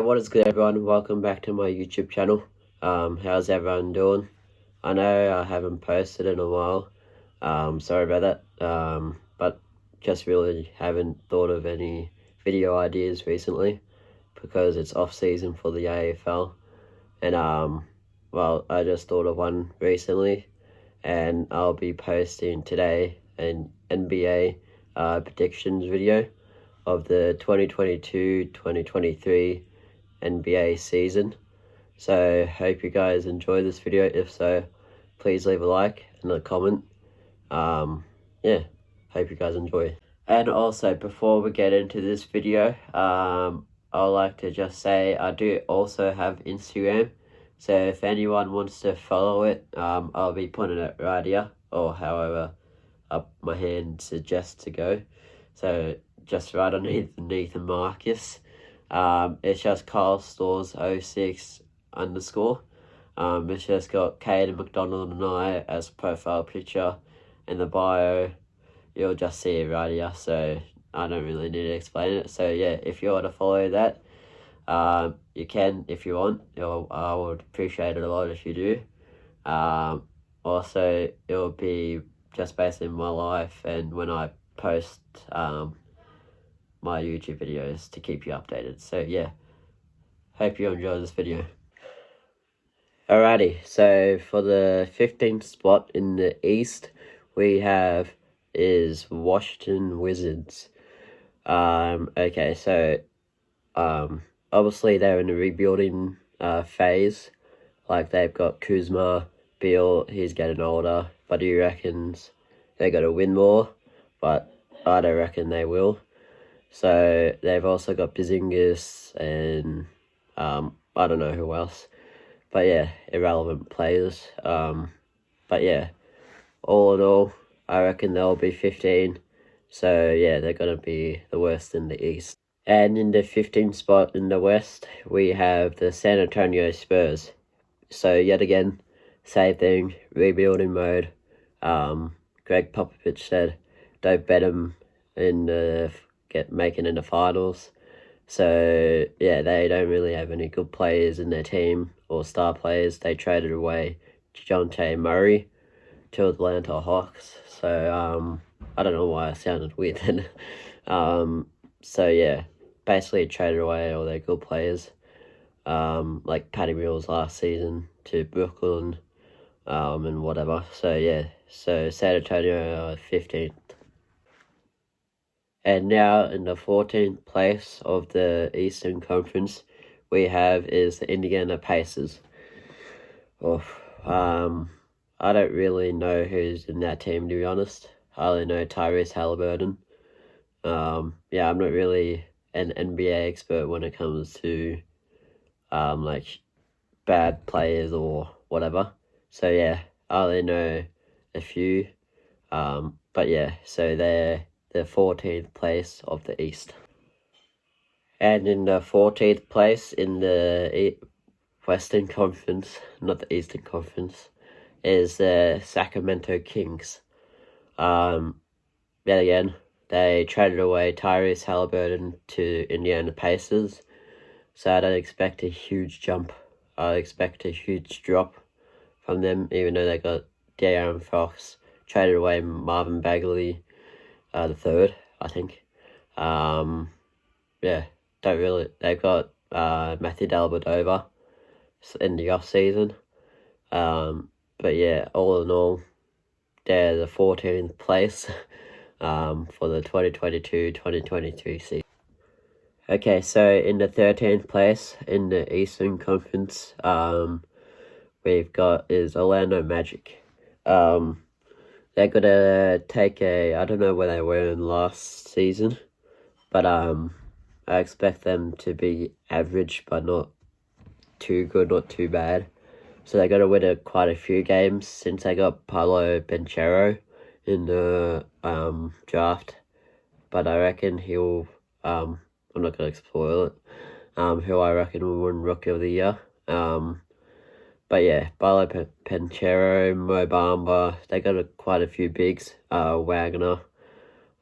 what is good, everyone? Welcome back to my YouTube channel. How's everyone doing? I know I haven't posted in a while. Sorry about that. But just really haven't thought of any video ideas recently because it's off season for the AFL. And well, I just thought of one recently, and I'll be posting today an NBA predictions video of the 2022-2023 NBA season. So hope you guys enjoy this video. If so, please leave a like and a comment. Yeah, hope you guys enjoy. And also, before we get into this video, I would like to just say I do also have Instagram. So if anyone wants to follow it, I'll be putting it right here, or however up my hand suggests to go. So just right underneath Nathan Marcus. It's just Kyle Stores 06 _. It's just got Caden McDonald and I as profile picture. In the bio, you'll just see it right here, so I don't really need to explain it. So yeah, if you want to follow that, you can if you want. I would appreciate it a lot if you do. Also, it will be just based in my life and when I post my YouTube videos to keep you updated. So yeah, hope you enjoy this video. Alrighty, so for the 15th spot in the East, we have is Washington Wizards. Okay, so obviously they're in the rebuilding phase. Like, they've got Kuzma, Beal, he's getting older, but he reckons they're going to win more, but I don't reckon they will. So they've also got Porzingis and I don't know who else. But yeah, irrelevant players. But yeah, all in all, I reckon they'll be 15. So yeah, they're going to be the worst in the East. And in the 15th spot in the West, we have the San Antonio Spurs. So yet again, same thing, rebuilding mode. Greg Popovich said, don't bet them in making in the finals. So yeah, they don't really have any good players in their team or star players. They traded away DeJounte Murray to Atlanta Hawks. So I don't know why I sounded weird then. So yeah, basically traded away all their good players. Like Patty Mills last season to Brooklyn, and whatever. So yeah, so San Antonio 15th. And now in the 14th place of the Eastern Conference, we have is the Indiana Pacers. I don't really know who's in that team, to be honest. I only know Tyrese Halliburton. Yeah, I'm not really an NBA expert when it comes to like bad players or whatever. So yeah, I only know a few. But yeah, so they're the 14th place of the East. And in the 14th place in the Western Conference, not the Eastern Conference, is the Sacramento Kings. Yet again, they traded away Tyrese Halliburton to Indiana Pacers, so I don't expect a huge jump. I expect a huge drop from them, even though they got De'Aaron Fox, traded away Marvin Bagley, the third, I think. Yeah, don't really. They've got Matthew Dellavedova in the off season. But yeah, all in all, they're the 14th place for the 2022-2023 season. Okay, so in the 13th place in the Eastern Conference, we've got is Orlando Magic. They're gonna take I don't know where they were in last season, but I expect them to be average, but not too good, not too bad. So they're gonna win quite a few games since they got Paolo Banchero in the draft. But I reckon he'll I'm not gonna spoil it. Who I reckon will win Rookie of the Year. But yeah, Paolo Banchero, Mo Bamba, they got quite a few bigs. Wagner,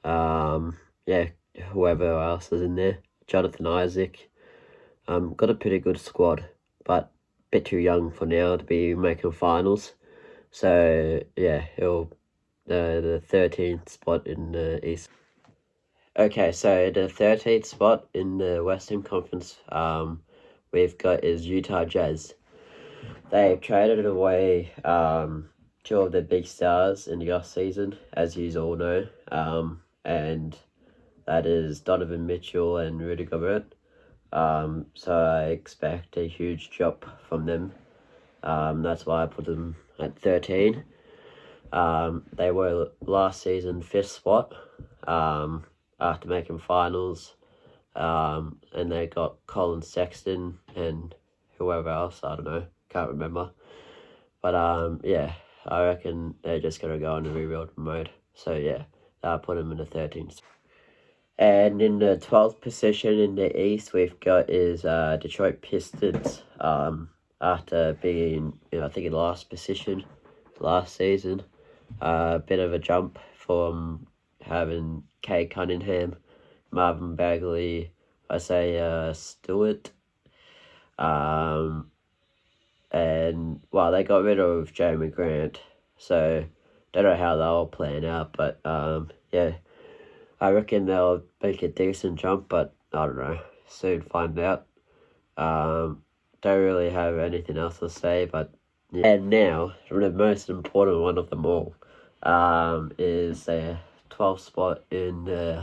yeah, whoever else is in there. Jonathan Isaac. got a pretty good squad, but a bit too young for now to be making finals. So yeah, he'll the 13th spot in the East. Okay, so the 13th spot in the Western Conference we've got is Utah Jazz. They've traded away two of the big stars in the off season, as you all know, and that is Donovan Mitchell and Rudy Gobert. So I expect a huge drop from them. That's why I put them at 13. They were last season 5th spot after making finals, and they got Colin Sexton and whoever else, I don't know, can't remember. But yeah, I reckon they're just going to go in a rebuild mode. So yeah, I'll put them in the 13th. And in the 12th position in the East, we've got is Detroit Pistons. After being, I think in last position last season, a bit of a jump from having Kay Cunningham, Marvin Bagley, Isaiah Stewart, and well, they got rid of Jeremy Grant, so don't know how they'll plan out, but yeah, I reckon they'll make a decent jump, but I don't know, soon find out. Don't really have anything else to say, but yeah. And now, the most important one of them all, is the 12th spot in the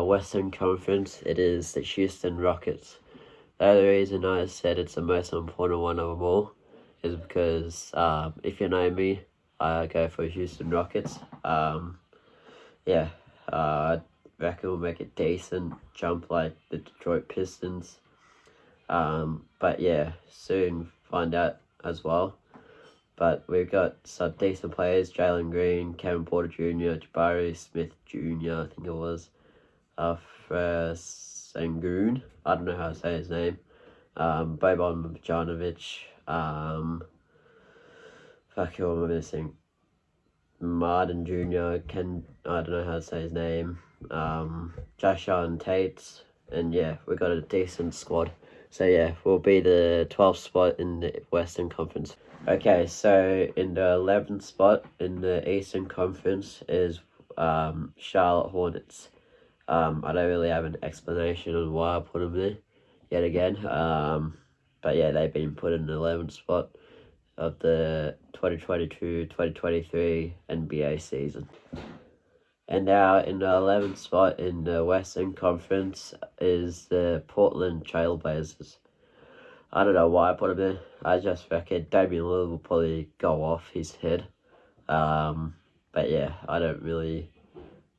Western Conference. It is the Houston Rockets. The only reason I said it's the most important one of them all is because if you know me, I go for Houston Rockets. Yeah, I reckon we'll make a decent jump like the Detroit Pistons. But yeah, soon find out as well. But we've got some decent players: Jalen Green, Kevin Porter Jr., Jabari Smith Jr., I think it was, Sengun, I don't know how to say his name, Boban Marjanovic, who am I missing? Martin Jr., I don't know how to say his name, Joshua Tate, and yeah, we got a decent squad. So yeah, we'll be the 12th spot in the Western Conference. Okay, so in the 11th spot in the Eastern Conference is Charlotte Hornets. I don't really have an explanation on why I put them there yet again. But yeah, they've been put in the 11th spot of the 2022-2023 NBA season. And now in the 11th spot in the Western Conference is the Portland Trailblazers. I don't know why I put him there. I just reckon Damian Lillard will probably go off his head. But yeah, I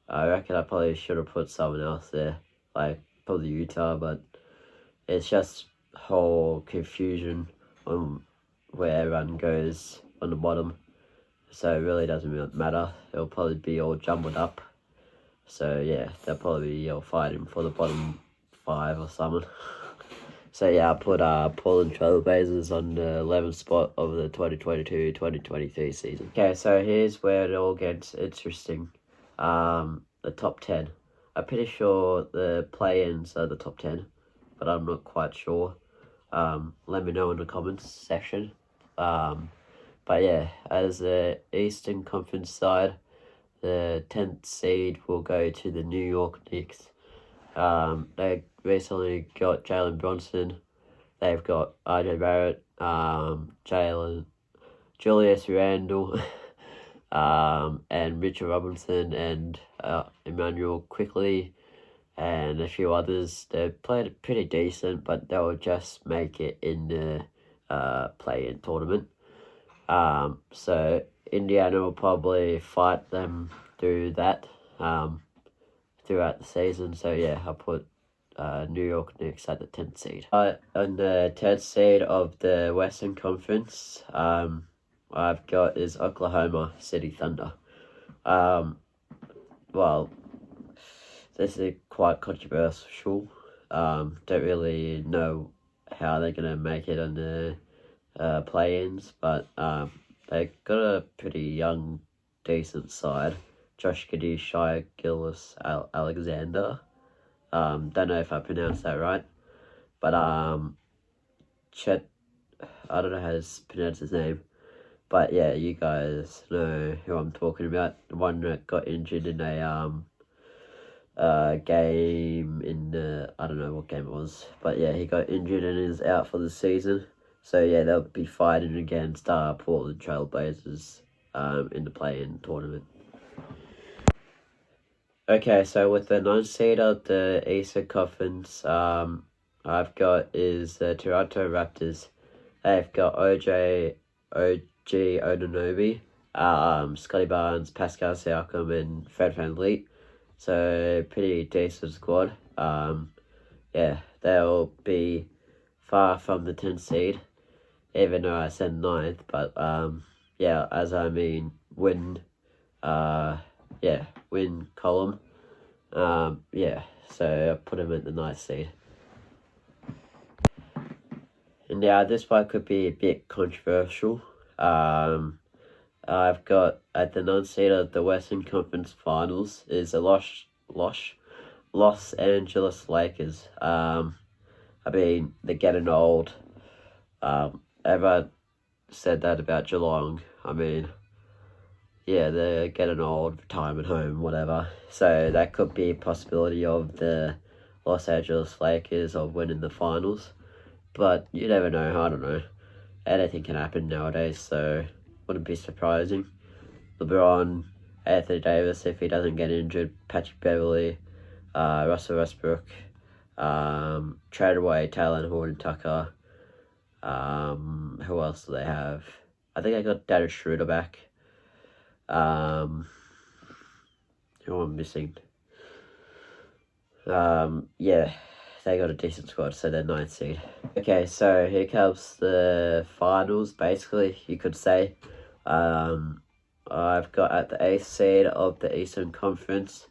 reckon I probably should have put someone else there, like probably Utah, but it's just whole confusion on where everyone goes on the bottom. So it really doesn't matter. It'll probably be all jumbled up. So yeah, they'll probably be all fighting for the bottom 5 or something. So yeah, I put Portland Trailblazers on the 11th spot of the 2022-2023 season. Okay, so here's where it all gets interesting. The top 10. I'm pretty sure the play-ins are the top 10, but I'm not quite sure. Let me know in the comments section. But yeah, as the Eastern Conference side, the 10th seed will go to the New York Knicks. They recently got Jalen Brunson. They've got RJ Barrett, Julius Randle, and Richard Robinson, and Emmanuel Quickly, and a few others. They played pretty decent, but they'll just make it in the play-in tournament. So Indiana will probably fight them through that throughout the season. So yeah, I put New York Knicks at the 10th seed. On the 10th seed of the Western Conference, I've got is Oklahoma City Thunder. Well, this is quite controversial. Don't really know how they're gonna make it on the play-ins, but they got a pretty young, decent side. Josh Giddey, Shai Gillis Alexander. Don't know if I pronounced that right. but Chet, I don't know how to pronounce his name, but yeah, you guys know who I'm talking about. The one that got injured in a game in I don't know what game it was, but yeah, he got injured and is out for the season. So yeah, they'll be fighting against Portland Trailblazers in the play-in tournament. Okay, so with the 9th seed of the Eastern Conference, I've got is the Toronto Raptors. They've got OG Anunoby, Scotty Barnes, Pascal Siakam, and Fred VanVleet. So pretty decent squad. Yeah, they'll be far from the 10th seed, even though I said 9th. But yeah, as I mean win win column. Yeah, so I put him at the 9th seed. And yeah, this one could be a bit controversial. I've got at the 9th seed of the Western Conference Finals is the Los Angeles Lakers. I mean, they're getting old. Everyone said that about Geelong. I mean, yeah, they're getting old, retirement home, whatever. So that could be a possibility of the Los Angeles Lakers of winning the finals. But you never know, I don't know. Anything can happen nowadays, so wouldn't be surprising. LeBron, Anthony Davis, if he doesn't get injured, Patrick Beverley, Russell Westbrook, trade away Taylor Horton Tucker. Who else do they have? I think I got Dennis Schroeder back. Who am I missing? Yeah, they got a decent squad, so they're 9th seed. Okay, so here comes the finals, basically, you could say. I've got at the 8th seed of the Eastern Conference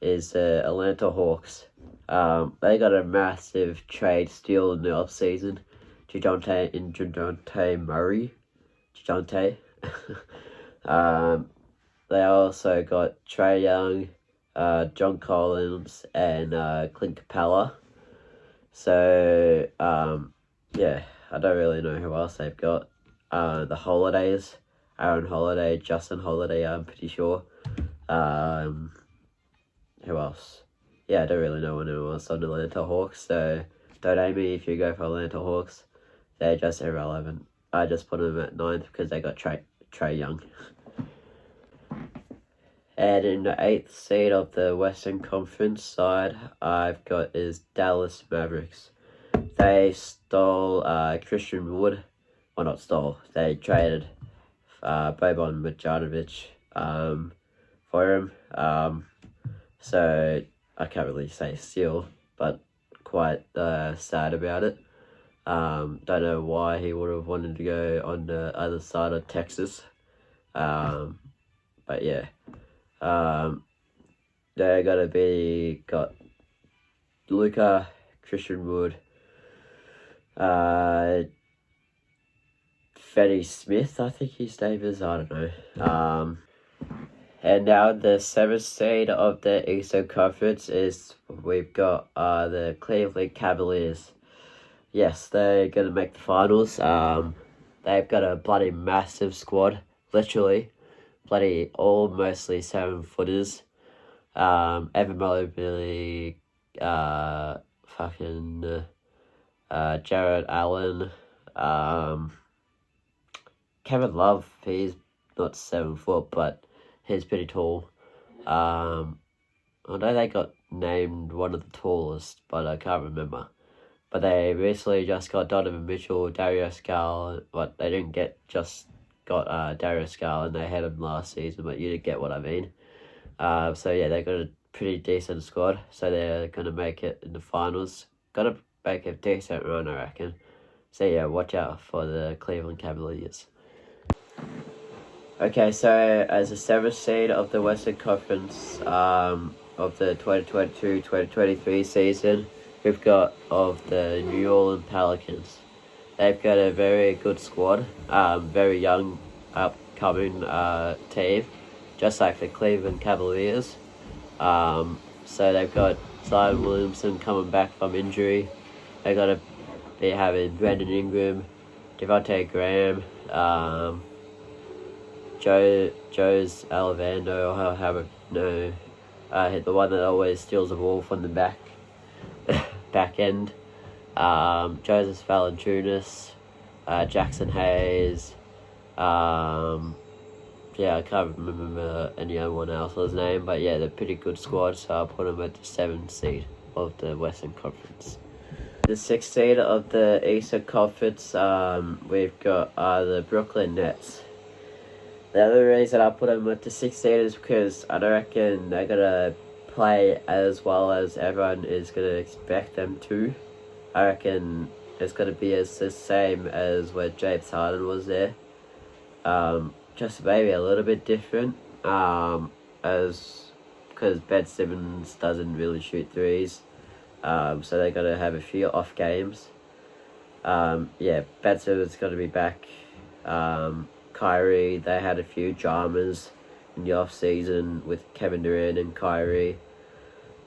is the Atlanta Hawks. They got a massive trade steal in the offseason. DeJounte Murray. DeJounte. They also got Trae Young, John Collins, and Clint Capella. So, yeah, I don't really know who else they've got. The Holidays, Aaron Holiday, Justin Holiday, I'm pretty sure. Who else? Yeah, I don't really know anyone else on the Atlanta Hawks, so don't hate me if you go for Atlanta Hawks. They're just irrelevant. I just put them at 9th because they got Trae Young. And in the 8th seed of the Western Conference side, I've got is Dallas Mavericks. They stole Christian Wood. Well, not stole. They traded Boban Marjanovic for him. So I can't really say steal, but quite sad about it. Don't know why he would have wanted to go on the other side of Texas. But yeah. They're gonna got Luka, Christian Wood, Finney Smith, I think his name is, I don't know. And now the 7th seed of the Eastern Conference is we've got the Cleveland Cavaliers. Yes, they're gonna make the finals. They've got a bloody massive squad, literally. Bloody all mostly 7-footers. Evan Mobley, Jared Allen, Kevin Love, he's not 7 foot, but he's pretty tall. I know they got named one of the tallest, but I can't remember. But they recently just got Donovan Mitchell, Darius Garland, but they didn't got Darius Garland, they had him last season, but you didn't get what I mean. So yeah, they got a pretty decent squad, so they're going to make it in the finals. Got to make a decent run, I reckon. So yeah, watch out for the Cleveland Cavaliers. Okay, so as a 7th seed of the Western Conference of the 2022-2023 season, we've got of the New Orleans Pelicans. They've got a very good squad, very young, upcoming team, just like the Cleveland Cavaliers. So they've got Zion Williamson coming back from injury. They're going to be having Brandon Ingram, Devontae Graham, Joe's Alavando, or however, no, the one that always steals the ball from the back end. Joseph Valanciunas, Jackson Hayes, yeah, I can't remember anyone else's name, but yeah, they're a pretty good squad, so I'll put them at the 7th seed of the Western Conference. The 6th seed of the Eastern Conference, we've got the Brooklyn Nets. The other reason I put them at the 6th seed is because I don't reckon they're going to play as well as everyone is going to expect them to. I reckon it's going to be the same as when James Harden was there. Just maybe a little bit different, as because Ben Simmons doesn't really shoot threes, so they're gonna have a few off games. Yeah, Ben Simmons gonna be back. Kyrie, they had a few dramas in the off season with Kevin Durant and Kyrie.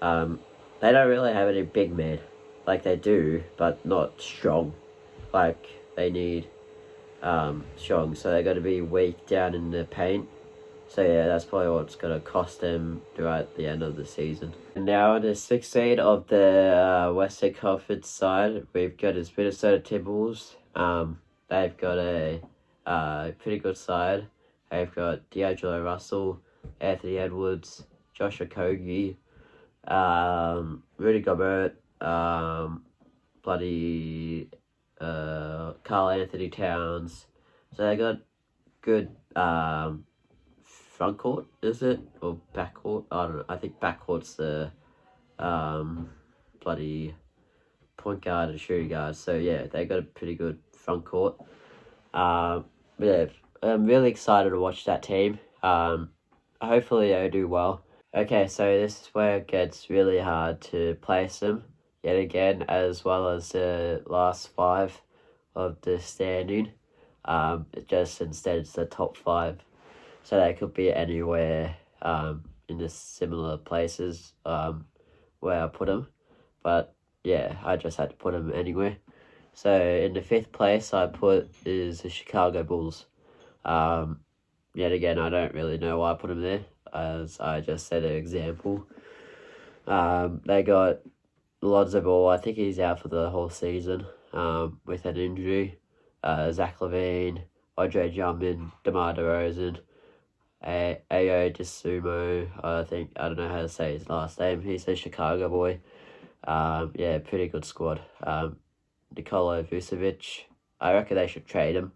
They don't really have any big men, like they do, but not strong, like they need. Strong, so they're going to be weak down in the paint. So yeah, that's probably what's going to cost them throughout the end of the season. And now the 6th seed of the Western Conference side, we've got his Minnesota Timberwolves. They've got a pretty good side. They've got D'Angelo Russell, Anthony Edwards, Josh Okogie, Rudy Gobert, Karl Anthony Towns. So they got good front court, is it? Or back court? I don't know. I think back court's the point guard and shooting guard. So yeah, they got a pretty good front court. Yeah, I'm really excited to watch that team. Hopefully they do well. Okay, so this is where it gets really hard to place them yet again, as well as the last 5 of the standing. Just instead it's the top 5, so they could be anywhere in the similar places where I put them, but yeah, I just had to put them anywhere. So in the 5th place I put is the Chicago Bulls. Yet again, I don't really know why I put them there, as I just said an example. They got Lonzo Ball. I think he's out for the whole season with an injury. Zach LaVine, Andre Drummond, DeMar DeRozan, Ayo Dosunmu. I don't know how to say his last name. He's a Chicago boy. Yeah, pretty good squad. Nikola Vucevic. I reckon they should trade him.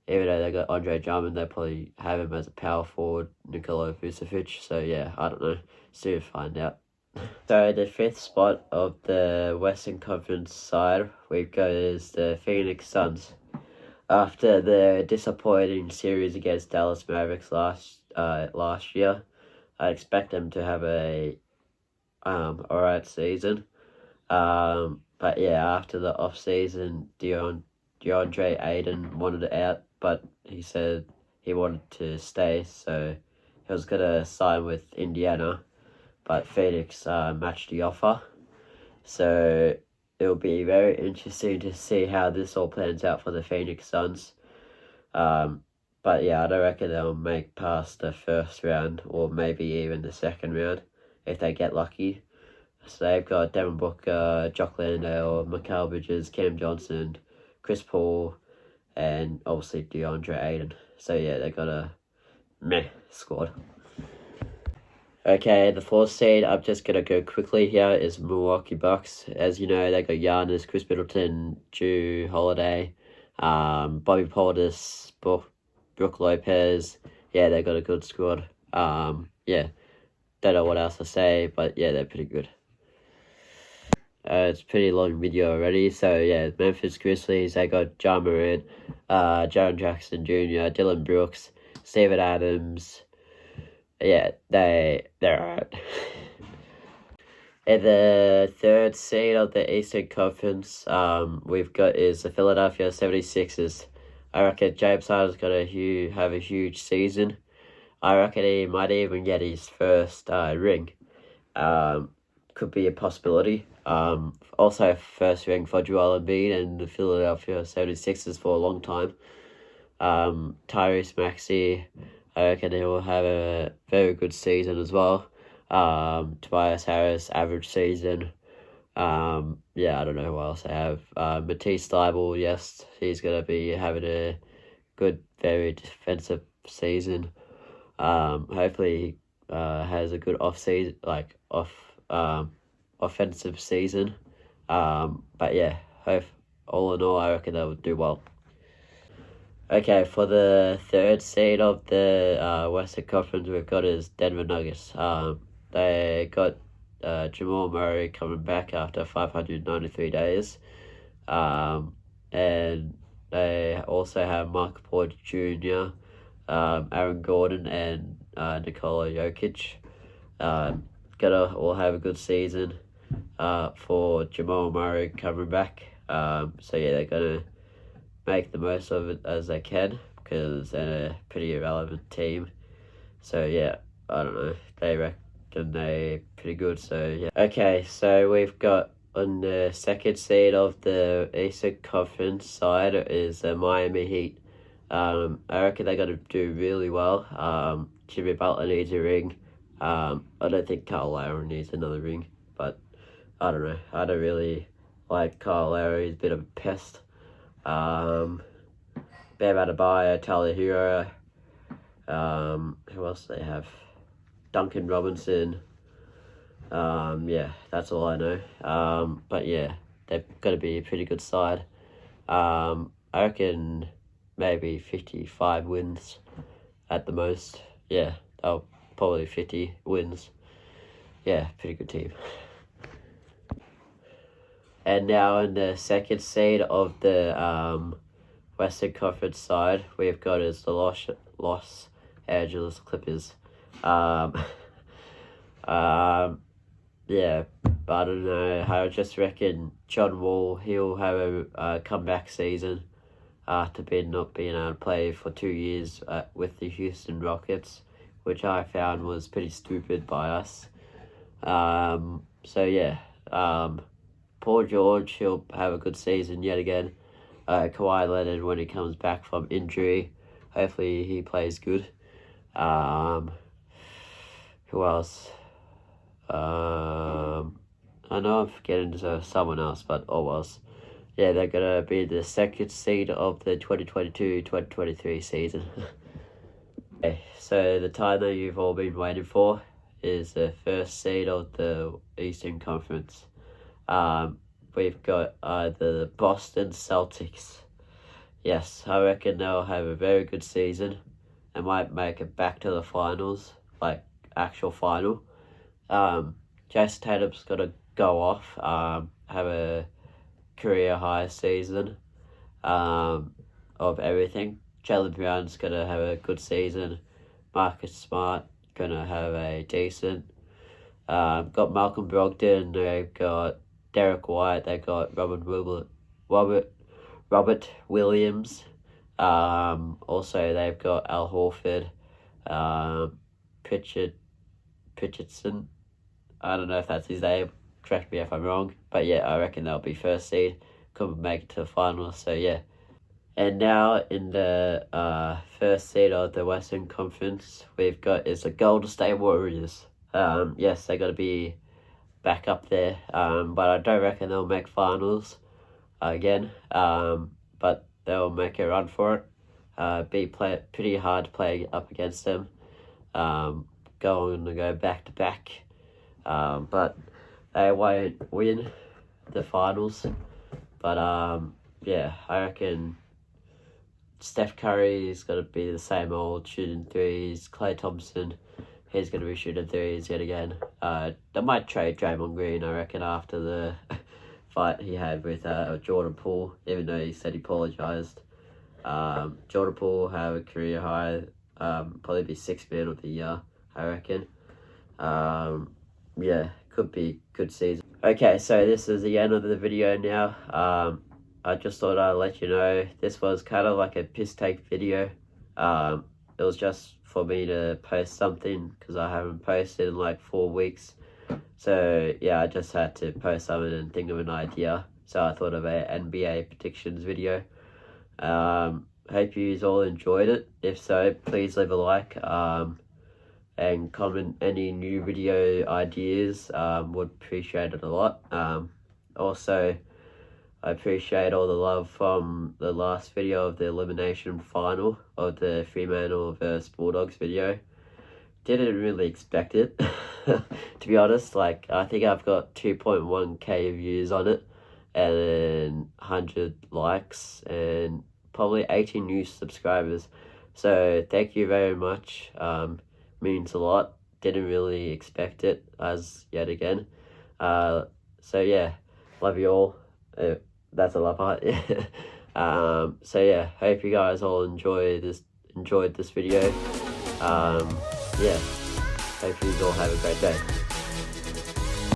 Even though they got Andre Drummond, they probably have him as a power forward, Nikola Vucevic. So yeah, I don't know. Soon find out. So the 5th spot of the Western Conference side we've got is the Phoenix Suns. After the disappointing series against Dallas Mavericks last year, I expect them to have a alright season. But yeah, after the off season, DeAndre Ayton wanted out, but he said he wanted to stay, so he was gonna sign with Indiana. But Phoenix matched the offer. So it'll be very interesting to see how this all plans out for the Phoenix Suns. But yeah, I don't reckon they'll make past the 1st round, or maybe even the 2nd round if they get lucky. So they've got Devin Booker, Jock Landale, Mikal Bridges, Cam Johnson, Chris Paul, and obviously DeAndre Ayton. So yeah, they got a meh squad. Okay, the 4th seed, I'm just going to go quickly here, is Milwaukee Bucks. As you know, they got Giannis, Chris Middleton, Jrue Holiday, Bobby Portis, Brook Lopez. Yeah, they got a good squad. Yeah, don't know what else to say, but yeah, they're pretty good. It's a pretty long video already, so yeah, Memphis Grizzlies, they got Ja Morant, Jaren Jackson Jr., Dylan Brooks, Steven Adams. Yeah, they're alright. And the 3rd seed of the Eastern Conference we've got is the Philadelphia 76ers. I reckon James Harden's going to have a huge season. I reckon he might even get his first ring. Could be a possibility. Also first ring for Joel Embiid and the Philadelphia 76ers for a long time. Tyrese Maxey, I reckon he will have a very good season as well. Tobias Harris, average season. Yeah, I don't know what else I have. Matisse Thybulle, yes, he's going to be having a good, very defensive season. Hopefully he has a good offensive season. But yeah, all in all, I reckon they'll do well. Okay, for the third seed of the Western Conference, we've got is Denver Nuggets. They got Jamal Murray coming back after 593 days. And they also have Mark Porter Jr., Aaron Gordon, and Nikola Jokic. Gonna all have a good season for Jamal Murray coming back. So yeah, they're gonna make the most of it as they can because they're a pretty irrelevant team. So yeah, I don't know. They reckon they're pretty good. So yeah. Okay, so we've got on the second seed of the Eastern Conference side is the Miami Heat. I reckon they're gonna do really well. Jimmy Butler needs a ring. I don't think Kyle Lowry needs another ring, but I don't know. I don't really like Kyle Lowry. He's a bit of a pest. Bam Adebayo, Tyler Hero. Who else do they have? Duncan Robinson. Yeah, that's all I know. But yeah, they've got to be a pretty good side. I reckon maybe 55 wins at the most. Yeah, they'll probably 50 wins. Yeah, pretty good team. And now in the second seed of the Western Conference side, we've got is the Los Angeles Clippers. Yeah, but I don't know. I just reckon John Wall, he'll have a comeback season after not being able to play for 2 years with the Houston Rockets, which I found was pretty stupid by us. So yeah, Paul George, he'll have a good season yet again. Kawhi Leonard, when he comes back from injury, hopefully he plays good. Who else? I know I'm forgetting someone else, but yeah, they're gonna be the second seed of the 2022-2023 season. Okay, so the time that you've all been waiting for is the first seed of the Eastern Conference. We've got the Boston Celtics. Yes, I reckon they'll have a very good season and might make it back to the finals, like actual final. Jayson Tatum's got to go off, have a career high season of everything. Jaylen Brown's going to have a good season. Marcus Smart going to have a decent. Got Malcolm Brogdon, they've got Derek White, they've got Robert Williams. Also, they've got Al Horford, Pritchardson. I don't know if that's his name. Correct me if I'm wrong. But yeah, I reckon they'll be first seed. Couldn't make it to the finals, so yeah. And now in the first seed of the Western Conference, we've got is the Golden State Warriors. Yes, they got to be back up there. But I don't reckon they'll make finals again. But they'll make a run for it. Be pretty hard to play up against them. Going to go back to back. But they won't win the finals. But yeah, I reckon Steph Curry is going to be the same old shooting threes. Klay Thompson, he's going to be shooting threes yet again. They might trade Draymond Green, I reckon, after the fight he had with Jordan Poole, even though he said he apologised. Jordan Poole have a career high, probably be 6th man of the year, I reckon. Yeah, could be good season. Okay, so this is the end of the video now. I just thought I'd let you know this was kind of like a piss take video. It was just for me to post something because I haven't posted in like 4 weeks. So yeah, I just had to post something and think of an idea. So I thought of a NBA predictions video. Hope you all enjoyed it. If so, please leave a like and comment any new video ideas. Would appreciate it a lot. Also, I appreciate all the love from the last video of the elimination final of the Fremantle vs Bulldogs video. Didn't really expect it, to be honest. Like, I think I've got 2.1k views on it, and then 100 likes, and probably 80 new subscribers. So thank you very much. Means a lot. Didn't really expect it, as yet again. So yeah, love you all. That's a love heart. So yeah, hope you guys all enjoyed this video. Yeah, hope you all have a great day.